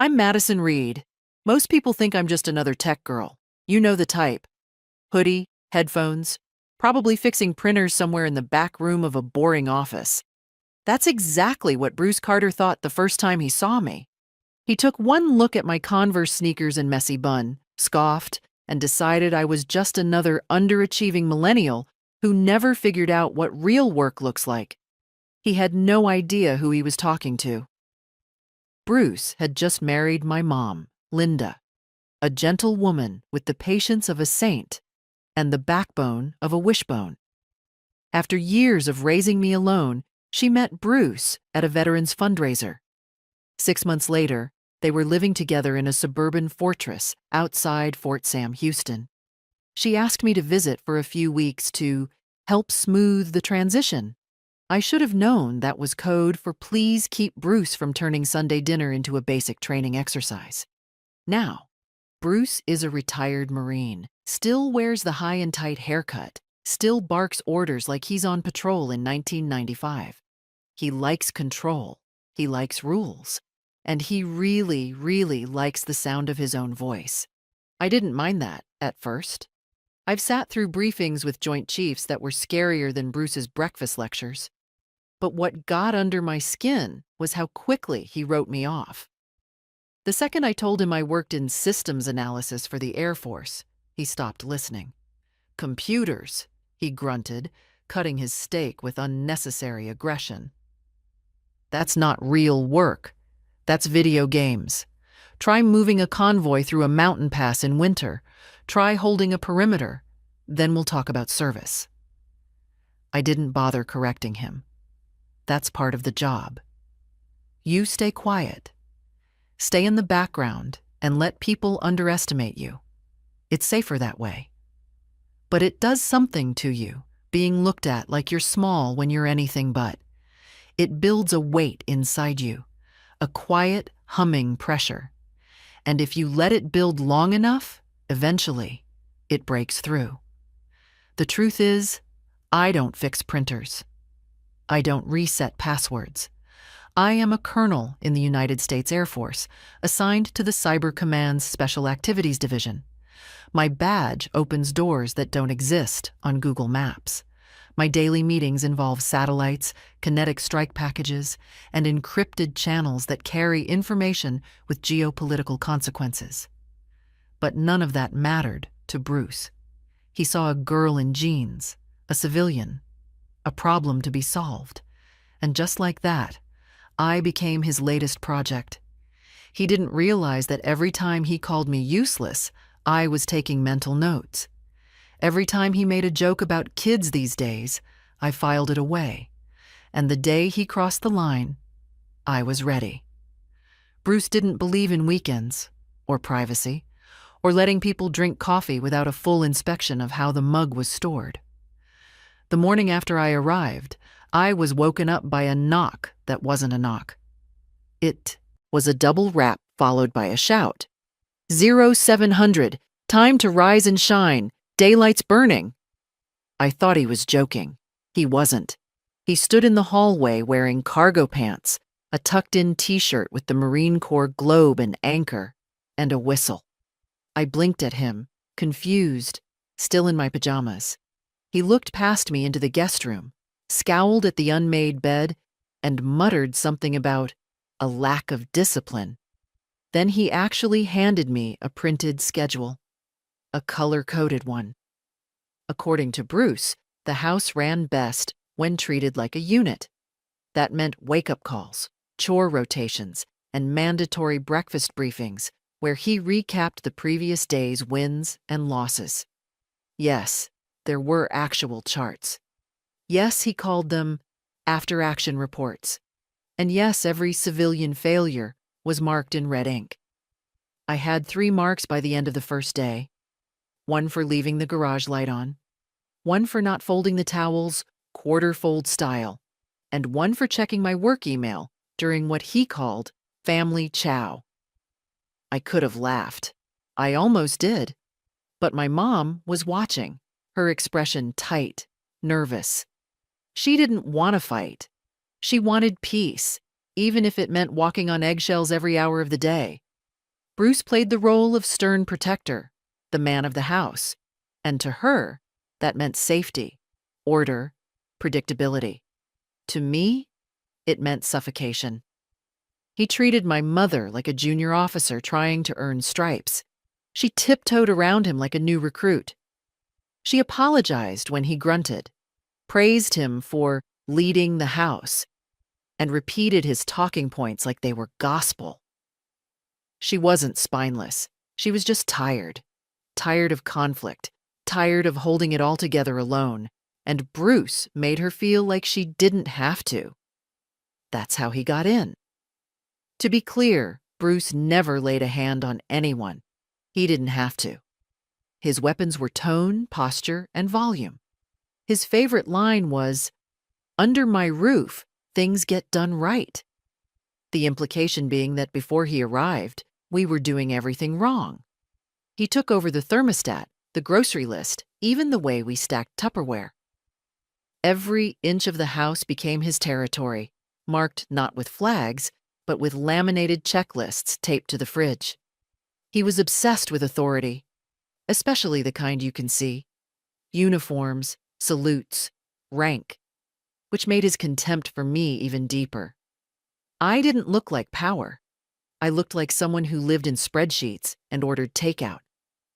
I'm Madison Reed. Most people think I'm just another tech girl. You know the type. Hoodie, headphones, probably fixing printers somewhere in the back room of a boring office. That's exactly what Bruce Carter thought the first time he saw me. He took one look at my Converse sneakers and messy bun, scoffed, and decided I was just another underachieving millennial who never figured out what real work looks like. He had no idea who he was talking to. Bruce had just married my mom, Linda, a gentle woman with the patience of a saint and the backbone of a wishbone. After years of raising me alone, she met Bruce at a veterans fundraiser. 6 months later, they were living together in a suburban fortress outside Fort Sam Houston. She asked me to visit for a few weeks to help smooth the transition. I should have known that was code for please keep Bruce from turning Sunday dinner into a basic training exercise. Now, Bruce is a retired Marine, still wears the high and tight haircut, still barks orders like he's on patrol in 1995. He likes control, he likes rules, and he really, really likes the sound of his own voice. I didn't mind that at first. I've sat through briefings with Joint Chiefs that were scarier than Bruce's breakfast lectures. But what got under my skin was how quickly he wrote me off. The second I told him I worked in systems analysis for the Air Force, he stopped listening. Computers, he grunted, cutting his steak with unnecessary aggression. That's not real work. That's video games. Try moving a convoy through a mountain pass in winter. Try holding a perimeter. Then we'll talk about service. I didn't bother correcting him. That's part of the job. You stay quiet. Stay in the background and let people underestimate you. It's safer that way. But it does something to you, being looked at like you're small when you're anything but. It builds a weight inside you, a quiet, humming pressure. And if you let it build long enough, eventually, it breaks through. The truth is, I don't fix printers. I don't reset passwords. I am a colonel in the United States Air Force, assigned to the Cyber Command's Special Activities Division. My badge opens doors that don't exist on Google Maps. My daily meetings involve satellites, kinetic strike packages, and encrypted channels that carry information with geopolitical consequences. But none of that mattered to Bruce. He saw a girl in jeans, a civilian, a problem to be solved. And just like that, I became his latest project. He didn't realize that every time he called me useless, I was taking mental notes. Every time he made a joke about kids these days, I filed it away. And the day he crossed the line, I was ready. Bruce didn't believe in weekends, or privacy, or letting people drink coffee without a full inspection of how the mug was stored. The morning after I arrived, I was woken up by a knock that wasn't a knock. It was a double rap followed by a shout. 0700, time to rise and shine, daylight's burning. I thought he was joking. He wasn't. He stood in the hallway wearing cargo pants, a tucked-in t-shirt with the Marine Corps globe and anchor, and a whistle. I blinked at him, confused, still in my pajamas. He looked past me into the guest room, scowled at the unmade bed, and muttered something about a lack of discipline. Then he actually handed me a printed schedule, a color-coded one. According to Bruce, the house ran best when treated like a unit. That meant wake-up calls, chore rotations, and mandatory breakfast briefings where he recapped the previous day's wins and losses. Yes, there were actual charts. Yes, he called them after-action reports. And yes, every civilian failure was marked in red ink. I had 3 marks by the end of the first day. 1 for leaving the garage light on, 1 for not folding the towels quarter-fold style, and 1 for checking my work email during what he called family chow. I could have laughed. I almost did. But my mom was watching, her expression tight, nervous. She didn't want to fight. She wanted peace, even if it meant walking on eggshells every hour of the day. Bruce played the role of stern protector, the man of the house, and to her, that meant safety, order, predictability. To me, it meant suffocation. He treated my mother like a junior officer trying to earn stripes. She tiptoed around him like a new recruit. She apologized when he grunted, praised him for leading the house, and repeated his talking points like they were gospel. She wasn't spineless. She was just tired. Tired of conflict. Tired of holding it all together alone. And Bruce made her feel like she didn't have to. That's how he got in. To be clear, Bruce never laid a hand on anyone. He didn't have to. His weapons were tone, posture, and volume. His favorite line was, "Under my roof, things get done right." The implication being that before he arrived, we were doing everything wrong. He took over the thermostat, the grocery list, even the way we stacked Tupperware. Every inch of the house became his territory, marked not with flags, but with laminated checklists taped to the fridge. He was obsessed with authority, especially the kind you can see. Uniforms, salutes, rank, which made his contempt for me even deeper. I didn't look like power. I looked like someone who lived in spreadsheets and ordered takeout.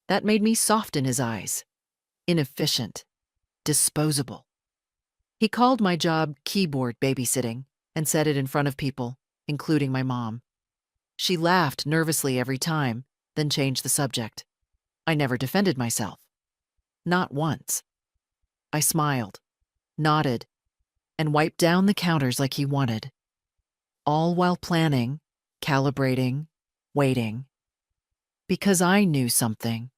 That made me soft in his eyes. Inefficient. Disposable. He called my job keyboard babysitting and said it in front of people, including my mom. She laughed nervously every time, then changed the subject. I never defended myself. Not once. I smiled, nodded, and wiped down the counters like he wanted. All while planning, calibrating, waiting. Because I knew something.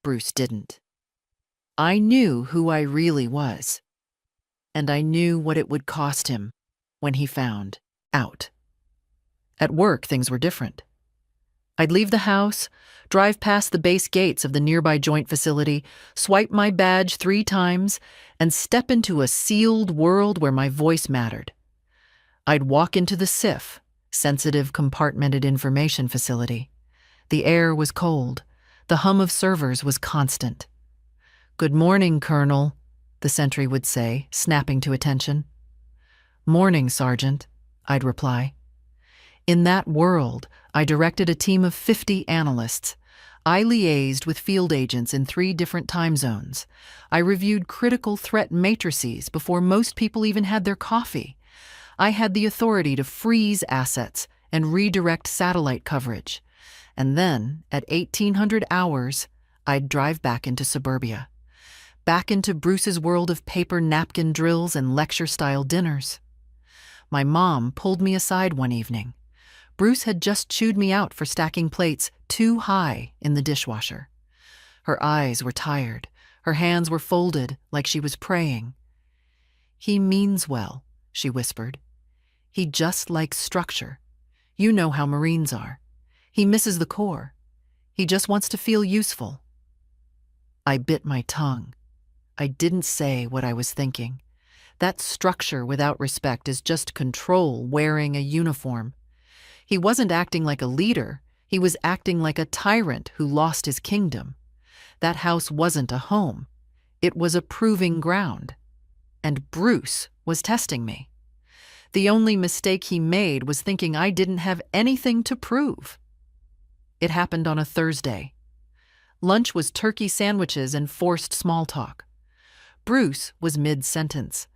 Bruce didn't. I knew who I really was. And I knew what it would cost him when he found out. At work, things were different. I'd leave the house, drive past the base gates of the nearby joint facility, swipe my badge 3 times, and step into a sealed world where my voice mattered. I'd walk into the SIF, Sensitive Compartmented Information Facility. The air was cold. The hum of servers was constant. "Good morning, Colonel," the sentry would say, snapping to attention. "Morning, Sergeant," I'd reply. In that world, I directed a team of 50 analysts. I liaised with field agents in 3 different time zones. I reviewed critical threat matrices before most people even had their coffee. I had the authority to freeze assets and redirect satellite coverage. And then, at 1800 hours, I'd drive back into suburbia. Back into Bruce's world of paper napkin drills and lecture-style dinners. My mom pulled me aside one evening. Bruce had just chewed me out for stacking plates too high in the dishwasher. Her eyes were tired. Her hands were folded like she was praying. "He means well," she whispered. "He just likes structure. You know how Marines are. He misses the core. He just wants to feel useful." I bit my tongue. I didn't say what I was thinking. That structure without respect is just control wearing a uniform. He wasn't acting like a leader. He was acting like a tyrant who lost his kingdom. That house wasn't a home. It was a proving ground. And Bruce was testing me. The only mistake he made was thinking I didn't have anything to prove. It happened on a Thursday. Lunch was turkey sandwiches and forced small talk. Bruce was mid-sentence,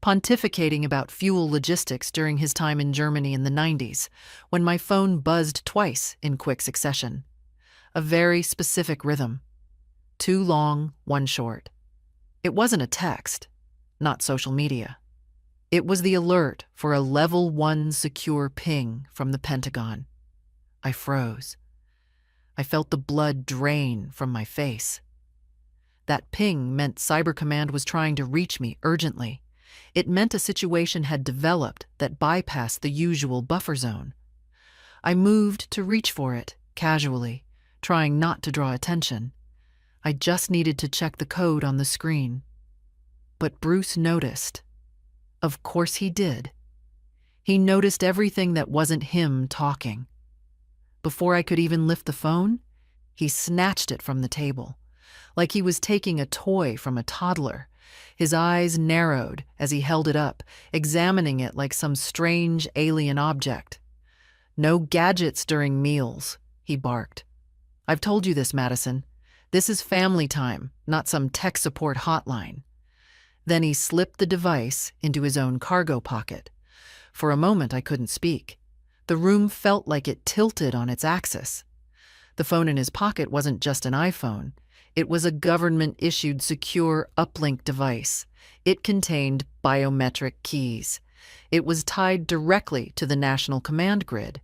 pontificating about fuel logistics during his time in Germany in the 90s, when my phone buzzed twice in quick succession. A very specific rhythm. 2 long, 1 short. It wasn't a text, not social media. It was the alert for a level 1 secure ping from the Pentagon. I froze. I felt the blood drain from my face. That ping meant Cyber Command was trying to reach me urgently. It meant a situation had developed that bypassed the usual buffer zone. I moved to reach for it, casually, trying not to draw attention. I just needed to check the code on the screen. But Bruce noticed. Of course he did. He noticed everything that wasn't him talking. Before I could even lift the phone, he snatched it from the table, like he was taking a toy from a toddler. His eyes narrowed as he held it up, examining it like some strange alien object. "No gadgets during meals," he barked. "I've told you this, Madison. This is family time, not some tech support hotline." Then he slipped the device into his own cargo pocket. For a moment, I couldn't speak. The room felt like it tilted on its axis. The phone in his pocket wasn't just an iPhone. It was a government-issued secure uplink device. It contained biometric keys. It was tied directly to the national command grid.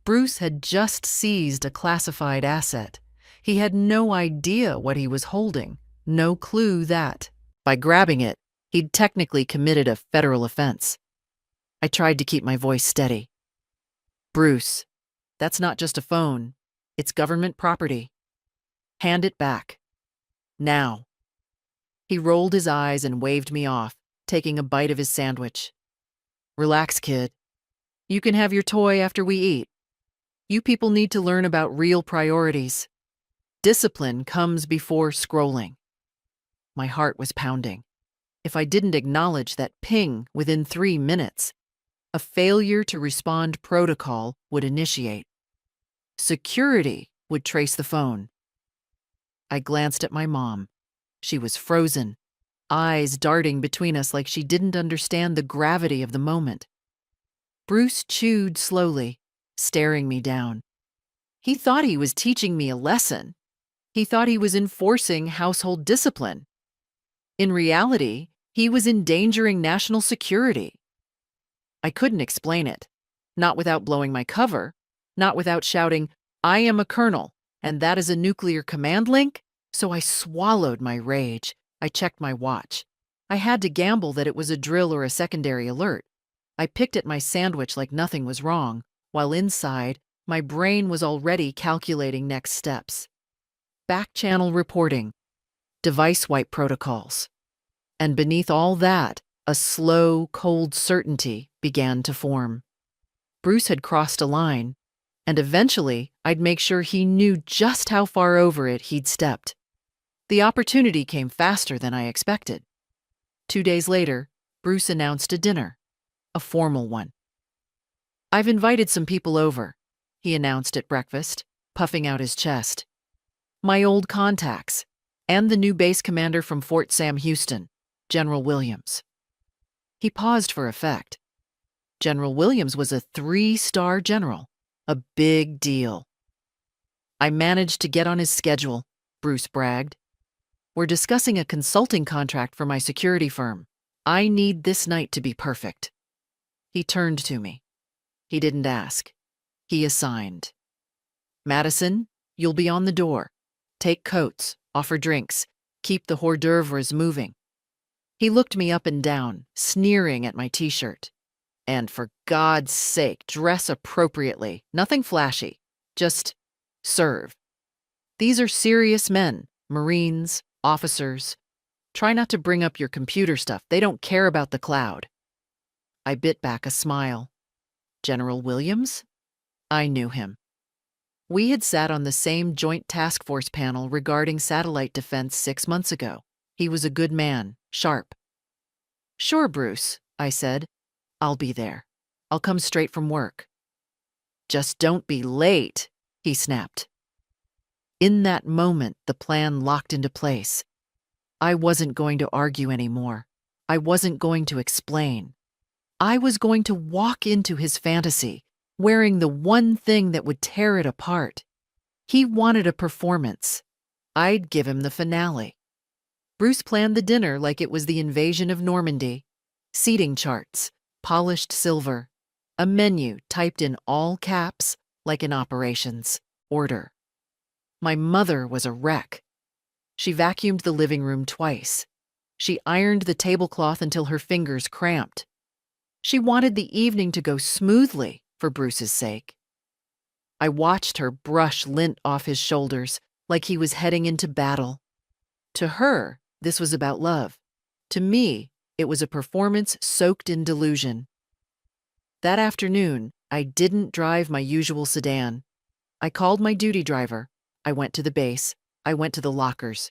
Bruce had just seized a classified asset. He had no idea what he was holding, no clue that, by grabbing it, he'd technically committed a federal offense. I tried to keep my voice steady. "Bruce, that's not just a phone. It's government property. Hand it back. Now." He rolled his eyes and waved me off, taking a bite of his sandwich. "Relax, kid. You can have your toy after we eat. You people need to learn about real priorities. Discipline comes before scrolling." My heart was pounding. If I didn't acknowledge that ping within 3 minutes, a failure to respond protocol would initiate. Security would trace the phone. I glanced at my mom. She was frozen, eyes darting between us like she didn't understand the gravity of the moment. Bruce chewed slowly, staring me down. He thought he was teaching me a lesson. He thought he was enforcing household discipline. In reality, he was endangering national security. I couldn't explain it, not without blowing my cover, not without shouting, "I am a colonel, and that is a nuclear command link?" So I swallowed my rage. I checked my watch. I had to gamble that it was a drill or a secondary alert. I picked at my sandwich like nothing was wrong, while inside, my brain was already calculating next steps. Back-channel reporting, device wipe protocols. And beneath all that, a slow, cold certainty began to form. Bruce had crossed a line, and eventually I'd make sure he knew just how far over it he'd stepped. The opportunity came faster than I expected. 2 days later, Bruce announced a dinner, a formal one. "I've invited some people over," he announced at breakfast, puffing out his chest. "My old contacts, and the new base commander from Fort Sam Houston, General Williams." He paused for effect. General Williams was a 3-star general, a big deal. "I managed to get on his schedule," Bruce bragged. "We're discussing a consulting contract for my security firm. I need this night to be perfect." He turned to me. He didn't ask. He assigned. "Madison, you'll be on the door. Take coats, offer drinks, keep the hors d'oeuvres moving." He looked me up and down, sneering at my t-shirt. "And for God's sake, dress appropriately. Nothing flashy. Just serve. These are serious men, Marines, officers. Try not to bring up your computer stuff. They don't care about the cloud." I bit back a smile. General Williams? I knew him. We had sat on the same Joint Task Force panel regarding satellite defense 6 months ago. He was a good man, sharp. "Sure, Bruce," I said. "I'll be there. I'll come straight from work." "Just don't be late," he snapped. In that moment, the plan locked into place. I wasn't going to argue anymore. I wasn't going to explain. I was going to walk into his fantasy, wearing the one thing that would tear it apart. He wanted a performance. I'd give him the finale. Bruce planned the dinner like it was the invasion of Normandy. Seating charts, polished silver, a menu typed in all caps like an operations order. My mother was a wreck. She vacuumed the living room twice. She ironed the tablecloth until her fingers cramped. She wanted the evening to go smoothly for Bruce's sake. I watched her brush lint off his shoulders like he was heading into battle. To her, this was about love. To me, it was a performance soaked in delusion. That afternoon, I didn't drive my usual sedan. I called my duty driver. I went to the base. I went to the lockers.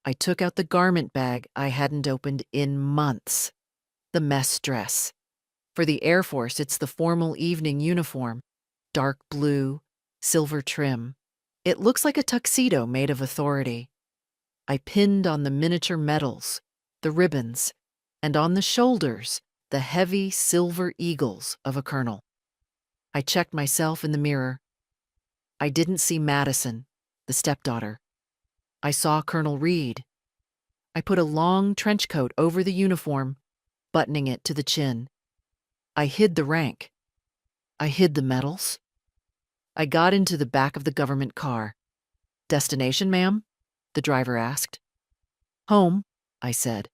I took out the garment bag I hadn't opened in months. The mess dress. For the Air Force, it's the formal evening uniform. Dark blue, silver trim. It looks like a tuxedo made of authority. I pinned on the miniature medals, the ribbons, and on the shoulders, the heavy silver eagles of a colonel. I checked myself in the mirror. I didn't see Madison, the stepdaughter. I saw Colonel Reed. I put a long trench coat over the uniform, buttoning it to the chin. I hid the rank. I hid the medals. I got into the back of the government car. "Destination, ma'am?" the driver asked. "Home," I said.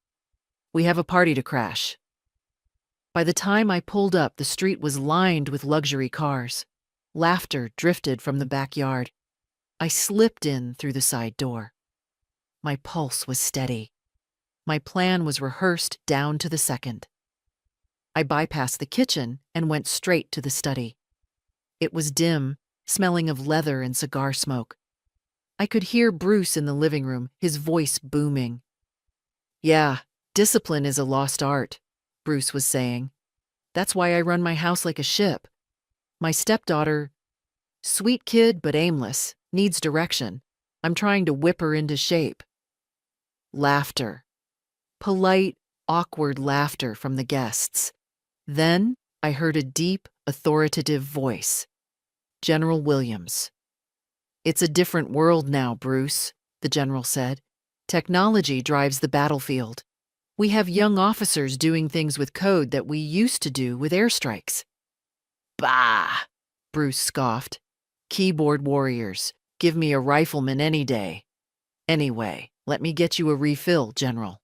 "We have a party to crash." By the time I pulled up, the street was lined with luxury cars. Laughter drifted from the backyard. I slipped in through the side door. My pulse was steady. My plan was rehearsed down to the second. I bypassed the kitchen and went straight to the study. It was dim, smelling of leather and cigar smoke. I could hear Bruce in the living room, his voice booming. "Yeah, discipline is a lost art," Bruce was saying. "That's why I run my house like a ship. My stepdaughter, sweet kid but aimless, needs direction. I'm trying to whip her into shape." Laughter. Polite, awkward laughter from the guests. Then I heard a deep, authoritative voice. General Williams. "It's a different world now, Bruce," the general said. "Technology drives the battlefield. We have young officers doing things with code that we used to do with airstrikes." "Bah!" Bruce scoffed. "Keyboard warriors. Give me a rifleman any day. Anyway, let me get you a refill, General."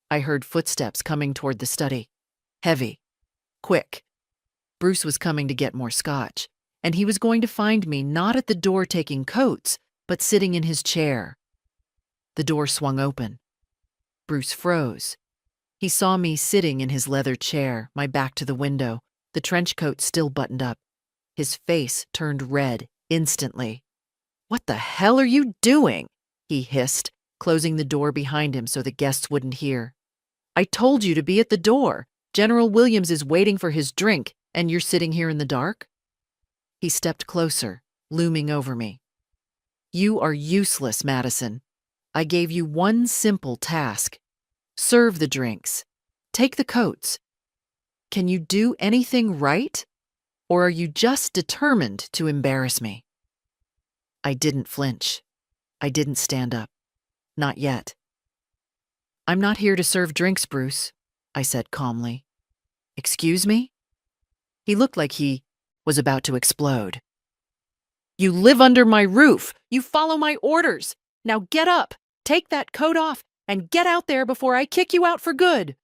I heard footsteps coming toward the study. Heavy. Quick. Bruce was coming to get more scotch, and he was going to find me not at the door taking coats, but sitting in his chair. The door swung open. Bruce froze. He saw me sitting in his leather chair, my back to the window, the trench coat still buttoned up. His face turned red instantly. "What the hell are you doing?" he hissed, closing the door behind him so the guests wouldn't hear. "I told you to be at the door. General Williams is waiting for his drink, and you're sitting here in the dark?" He stepped closer, looming over me. "You are useless, Madison. I gave you one simple task. Serve the drinks. Take the coats. Can you do anything right? Or are you just determined to embarrass me?" I didn't flinch. I didn't stand up. Not yet. "I'm not here to serve drinks, Bruce," I said calmly. "Excuse me?" He looked like he was about to explode. "You live under my roof. You follow my orders. Now get up, take that coat off, and get out there before I kick you out for good."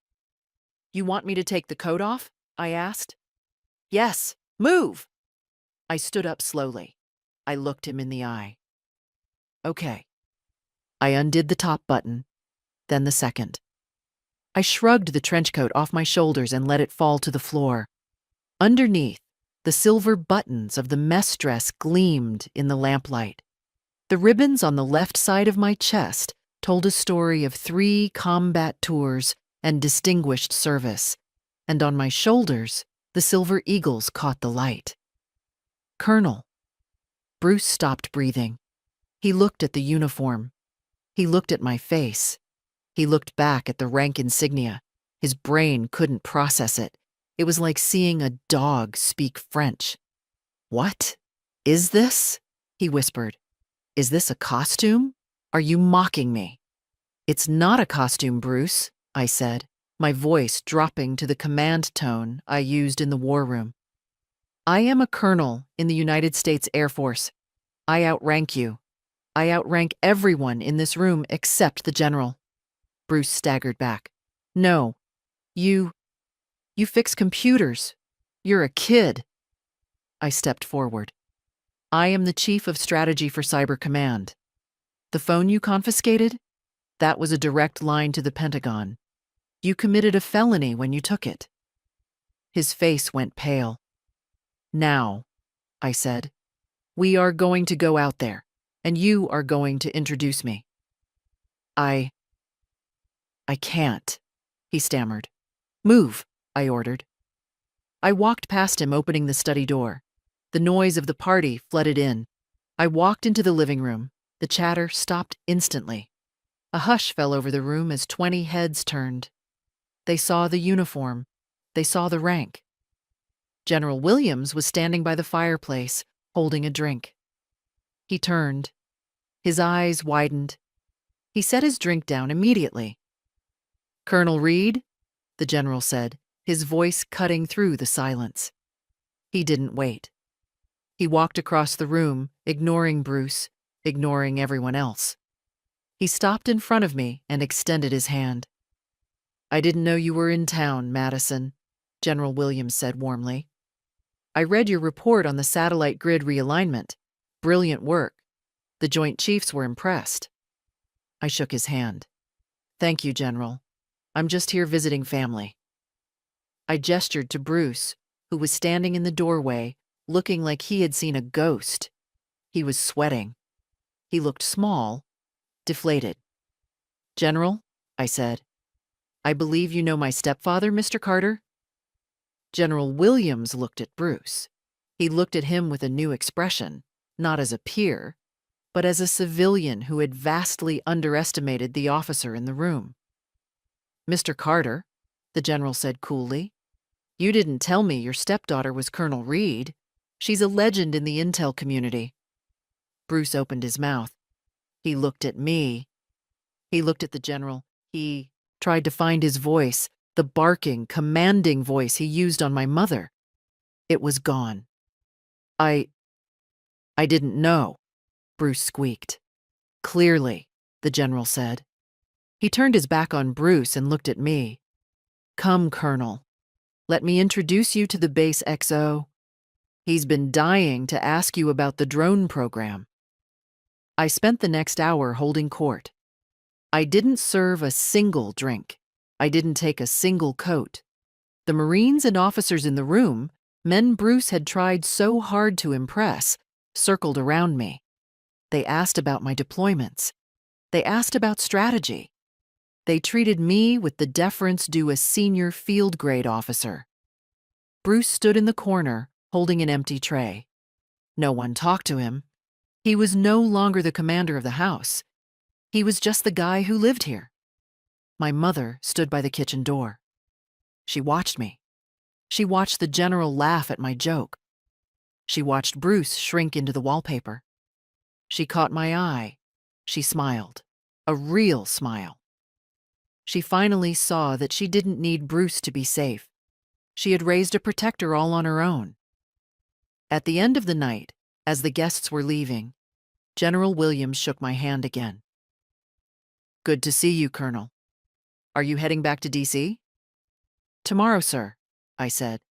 "You want me to take the coat off?" I asked. "Yes, move." I stood up slowly. I looked him in the eye. "Okay." I undid the top button, then the second. I shrugged the trench coat off my shoulders and let it fall to the floor. Underneath, the silver buttons of the mess dress gleamed in the lamplight. The ribbons on the left side of my chest told a story of 3 combat tours and distinguished service, and on my shoulders, the silver eagles caught the light. "Colonel." Bruce stopped breathing. He looked at the uniform. He looked at my face. He looked back at the rank insignia. His brain couldn't process it. It was like seeing a dog speak French. "What is this?" he whispered. "Is this a costume? Are you mocking me?" "It's not a costume, Bruce," I said, my voice dropping to the command tone I used in the war room. "I am a colonel in the United States Air Force. I outrank you. I outrank everyone in this room except the general." Bruce staggered back. "No, you fix computers. You're a kid." I stepped forward. "I am the chief of strategy for Cyber Command. The phone you confiscated? That was a direct line to the Pentagon. You committed a felony when you took it." His face went pale. "Now," I said, We are going to go out there, and you are going to introduce me. I can't, he stammered. Move, I ordered. I walked past him, opening the study door. The noise of the party flooded in. I walked into the living room. The chatter stopped instantly. A hush fell over the room as 20 heads turned. They saw the uniform. They saw the rank. General Williams was standing by the fireplace, holding a drink. He turned. His eyes widened. He set his drink down immediately. Colonel Reed, the general said, his voice cutting through the silence. He didn't wait. He walked across the room, ignoring Bruce, ignoring everyone else. He stopped in front of me and extended his hand. I didn't know you were in town, Madison, General Williams said warmly. I read your report on the satellite grid realignment. Brilliant work. The Joint Chiefs were impressed. I shook his hand. Thank you, General. I'm just here visiting family. I gestured to Bruce, who was standing in the doorway, looking like he had seen a ghost. He was sweating. He looked small, deflated. General, I said, I believe you know my stepfather, Mr. Carter? General Williams looked at Bruce. He looked at him with a new expression, not as a peer, but as a civilian who had vastly underestimated the officer in the room. Mr. Carter, the general said coolly, you didn't tell me your stepdaughter was Colonel Reed. She's a legend in the intel community. Bruce opened his mouth. He looked at me. He looked at the general. He tried to find his voice, the barking, commanding voice he used on my mother. It was gone. I didn't know, Bruce squeaked. Clearly, the general said. He turned his back on Bruce and looked at me. Come, Colonel. Let me introduce you to the base XO. He's been dying to ask you about the drone program. I spent the next hour holding court. I didn't serve a single drink. I didn't take a single coat. The Marines and officers in the room, men Bruce had tried so hard to impress, circled around me. They asked about my deployments. They asked about strategy. They treated me with the deference due a senior field grade officer. Bruce stood in the corner, holding an empty tray. No one talked to him. He was no longer the commander of the house. He was just the guy who lived here. My mother stood by the kitchen door. She watched me. She watched the general laugh at my joke. She watched Bruce shrink into the wallpaper. She caught my eye. She smiled. A real smile. She finally saw that she didn't need Bruce to be safe. She had raised a protector all on her own. At the end of the night, as the guests were leaving, General Williams shook my hand again. Good to see you, Colonel. Are you heading back to D.C.? Tomorrow, sir, I said.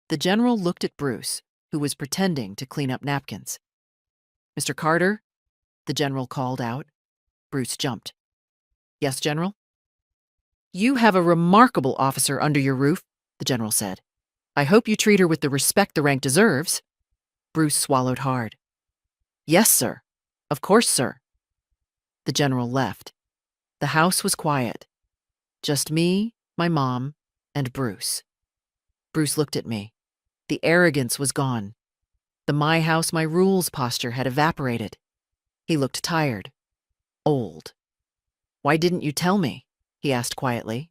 The general looked at Bruce, who was pretending to clean up napkins. Mr. Carter, the general called out. Bruce jumped. Yes, General? You have a remarkable officer under your roof, the general said. I hope you treat her with the respect the rank deserves. Bruce swallowed hard. Yes, sir. Of course, sir. The general left. The house was quiet. Just me, my mom, and Bruce. Bruce looked at me. The arrogance was gone. The my house, my rules posture had evaporated. He looked tired, old. Why didn't you tell me? He asked quietly.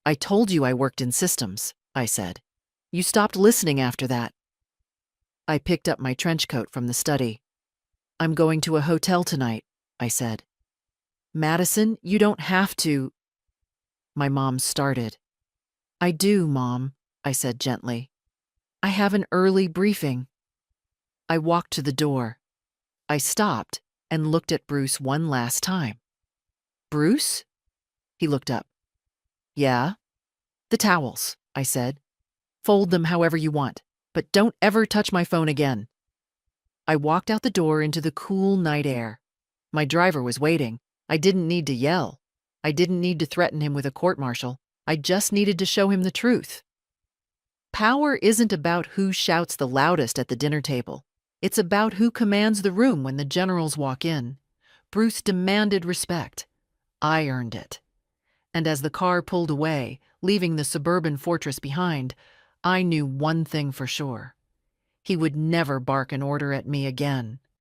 I told you I worked in systems, I said. You stopped listening after that. I picked up my trench coat from the study. I'm going to a hotel tonight, I said. Madison, you don't have to. My mom started. I do, Mom, I said gently. I have an early briefing. I walked to the door. I stopped and looked at Bruce one last time. Bruce? He looked up. Yeah? The towels, I said. Fold them however you want, but don't ever touch my phone again. I walked out the door into the cool night air. My driver was waiting. I didn't need to yell. I didn't need to threaten him with a court-martial. I just needed to show him the truth. Power isn't about who shouts the loudest at the dinner table. It's about who commands the room when the generals walk in. Bruce demanded respect. I earned it. And as the car pulled away, leaving the suburban fortress behind, I knew one thing for sure. He would never bark an order at me again.